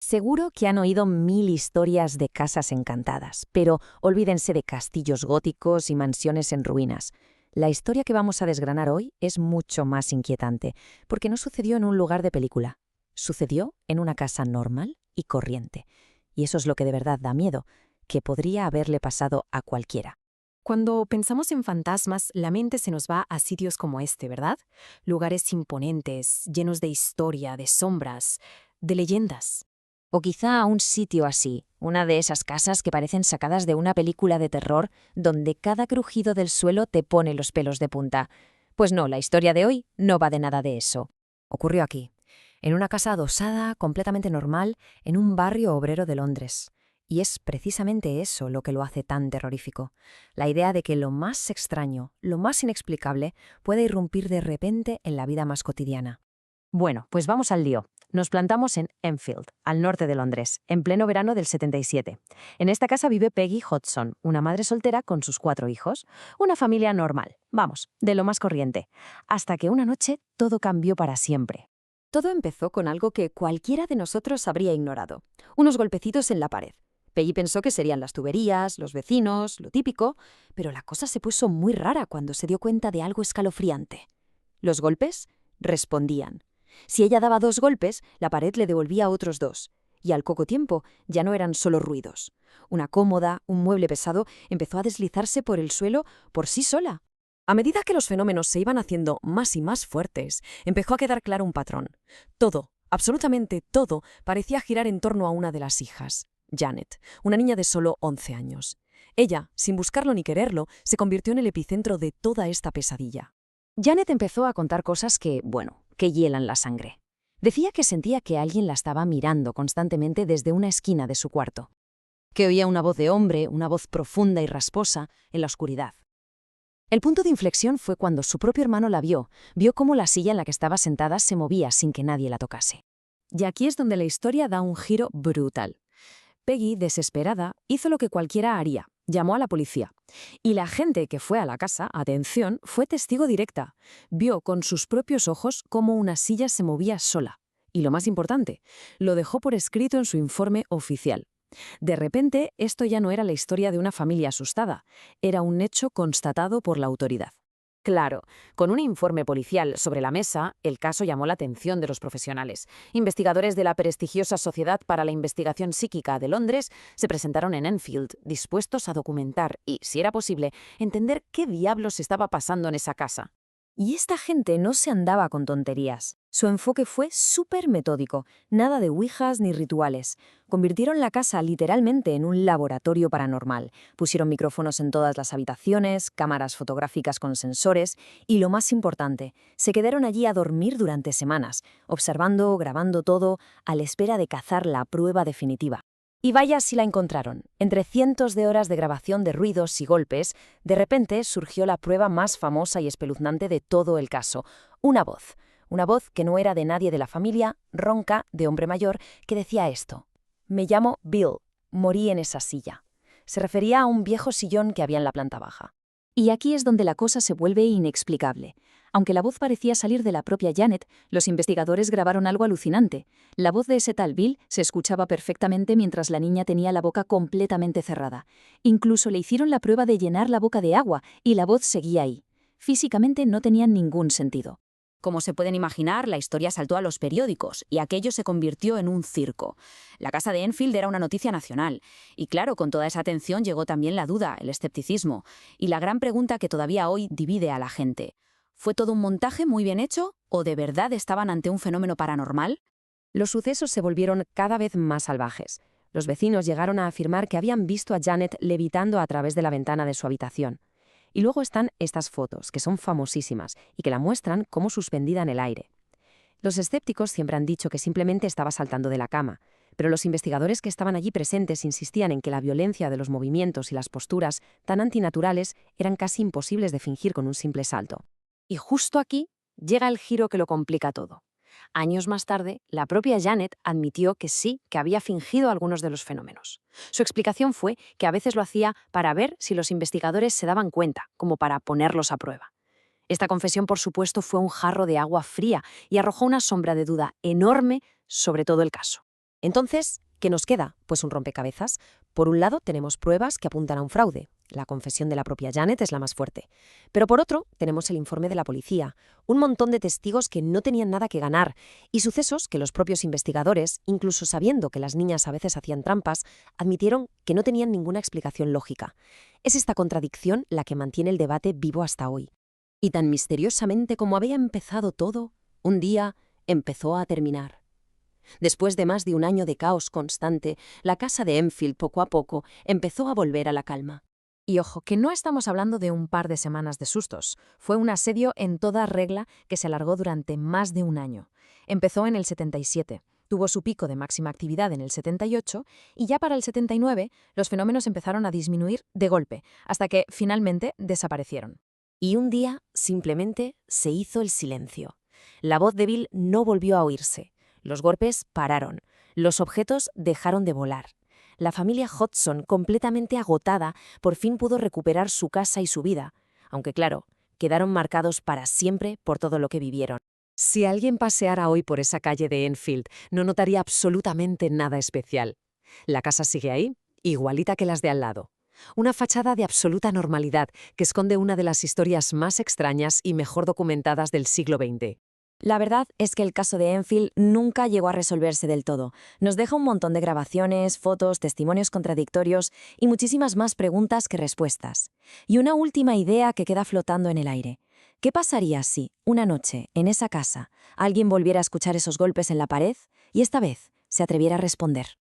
Seguro que han oído mil historias de casas encantadas, pero olvídense de castillos góticos y mansiones en ruinas. La historia que vamos a desgranar hoy es mucho más inquietante, porque no sucedió en un lugar de película. Sucedió en una casa normal y corriente. Y eso es lo que de verdad da miedo, que podría haberle pasado a cualquiera. Cuando pensamos en fantasmas, la mente se nos va a sitios como este, ¿verdad? Lugares imponentes, llenos de historia, de sombras, de leyendas. O quizá a un sitio así, una de esas casas que parecen sacadas de una película de terror, donde cada crujido del suelo te pone los pelos de punta. Pues no, la historia de hoy no va de nada de eso. Ocurrió aquí, en una casa adosada, completamente normal, en un barrio obrero de Londres. Y es precisamente eso lo que lo hace tan terrorífico. La idea de que lo más extraño, lo más inexplicable, puede irrumpir de repente en la vida más cotidiana. Bueno, pues vamos al lío. Nos plantamos en Enfield, al norte de Londres, en pleno verano del 77. En esta casa vive Peggy Hodgson, una madre soltera con sus 4 hijos. Una familia normal, vamos, de lo más corriente. Hasta que una noche todo cambió para siempre. Todo empezó con algo que cualquiera de nosotros habría ignorado. Unos golpecitos en la pared. Peggy pensó que serían las tuberías, los vecinos, lo típico, pero la cosa se puso muy rara cuando se dio cuenta de algo escalofriante. Los golpes respondían. Si ella daba 2 golpes, la pared le devolvía otros 2. Y al poco tiempo ya no eran solo ruidos. Una cómoda, un mueble pesado, empezó a deslizarse por el suelo por sí sola. A medida que los fenómenos se iban haciendo más y más fuertes, empezó a quedar claro un patrón. Todo, absolutamente todo, parecía girar en torno a una de las hijas, Janet, una niña de solo 11 años. Ella, sin buscarlo ni quererlo, se convirtió en el epicentro de toda esta pesadilla. Janet empezó a contar cosas que hielan la sangre. Decía que sentía que alguien la estaba mirando constantemente desde una esquina de su cuarto. Que oía una voz de hombre, una voz profunda y rasposa, en la oscuridad. El punto de inflexión fue cuando su propio hermano la vio cómo la silla en la que estaba sentada se movía sin que nadie la tocase. Y aquí es donde la historia da un giro brutal. Peggy, desesperada, hizo lo que cualquiera haría. Llamó a la policía. Y la gente que fue a la casa, atención, fue testigo directa. Vio con sus propios ojos cómo una silla se movía sola. Y lo más importante, lo dejó por escrito en su informe oficial. De repente, esto ya no era la historia de una familia asustada, era un hecho constatado por la autoridad. Claro, con un informe policial sobre la mesa, el caso llamó la atención de los profesionales. Investigadores de la prestigiosa Sociedad para la Investigación Psíquica de Londres se presentaron en Enfield, dispuestos a documentar y, si era posible, entender qué diablos estaba pasando en esa casa. Y esta gente no se andaba con tonterías. Su enfoque fue súper metódico, nada de ouijas ni rituales. Convirtieron la casa literalmente en un laboratorio paranormal. Pusieron micrófonos en todas las habitaciones, cámaras fotográficas con sensores y, lo más importante, se quedaron allí a dormir durante semanas, observando, grabando todo, a la espera de cazar la prueba definitiva. Y vaya si la encontraron. Entre cientos de horas de grabación de ruidos y golpes, de repente surgió la prueba más famosa y espeluznante de todo el caso. Una voz. Una voz que no era de nadie de la familia, ronca, de hombre mayor, que decía esto. «Me llamo Bill. Morí en esa silla». Se refería a un viejo sillón que había en la planta baja. Y aquí es donde la cosa se vuelve inexplicable. Aunque la voz parecía salir de la propia Janet, los investigadores grabaron algo alucinante. La voz de ese tal Bill se escuchaba perfectamente mientras la niña tenía la boca completamente cerrada. Incluso le hicieron la prueba de llenar la boca de agua y la voz seguía ahí. Físicamente no tenía ningún sentido. Como se pueden imaginar, la historia saltó a los periódicos y aquello se convirtió en un circo. La casa de Enfield era una noticia nacional. Y claro, con toda esa atención llegó también la duda, el escepticismo y la gran pregunta que todavía hoy divide a la gente. ¿Fue todo un montaje muy bien hecho o de verdad estaban ante un fenómeno paranormal? Los sucesos se volvieron cada vez más salvajes. Los vecinos llegaron a afirmar que habían visto a Janet levitando a través de la ventana de su habitación. Y luego están estas fotos, que son famosísimas y que la muestran como suspendida en el aire. Los escépticos siempre han dicho que simplemente estaba saltando de la cama, pero los investigadores que estaban allí presentes insistían en que la violencia de los movimientos y las posturas tan antinaturales eran casi imposibles de fingir con un simple salto. Y justo aquí llega el giro que lo complica todo. Años más tarde, la propia Janet admitió que sí, que había fingido algunos de los fenómenos. Su explicación fue que a veces lo hacía para ver si los investigadores se daban cuenta, como para ponerlos a prueba. Esta confesión, por supuesto, fue un jarro de agua fría y arrojó una sombra de duda enorme sobre todo el caso. Entonces, ¿qué nos queda? Pues un rompecabezas. Por un lado, tenemos pruebas que apuntan a un fraude. La confesión de la propia Janet es la más fuerte. Pero por otro, tenemos el informe de la policía, un montón de testigos que no tenían nada que ganar y sucesos que los propios investigadores, incluso sabiendo que las niñas a veces hacían trampas, admitieron que no tenían ninguna explicación lógica. Es esta contradicción la que mantiene el debate vivo hasta hoy. Y tan misteriosamente como había empezado todo, un día empezó a terminar. Después de más de un año de caos constante, la casa de Enfield poco a poco empezó a volver a la calma. Y ojo, que no estamos hablando de un par de semanas de sustos. Fue un asedio en toda regla que se alargó durante más de un año. Empezó en el 77, tuvo su pico de máxima actividad en el 78 y ya para el 79 los fenómenos empezaron a disminuir de golpe, hasta que finalmente desaparecieron. Y un día, simplemente, se hizo el silencio. La voz débil no volvió a oírse. Los golpes pararon. Los objetos dejaron de volar. La familia Hodgson, completamente agotada, por fin pudo recuperar su casa y su vida, aunque claro, quedaron marcados para siempre por todo lo que vivieron. Si alguien paseara hoy por esa calle de Enfield, no notaría absolutamente nada especial. La casa sigue ahí, igualita que las de al lado. Una fachada de absoluta normalidad que esconde una de las historias más extrañas y mejor documentadas del siglo XX. La verdad es que el caso de Enfield nunca llegó a resolverse del todo. Nos deja un montón de grabaciones, fotos, testimonios contradictorios y muchísimas más preguntas que respuestas. Y una última idea que queda flotando en el aire. ¿Qué pasaría si, una noche, en esa casa, alguien volviera a escuchar esos golpes en la pared y esta vez se atreviera a responder?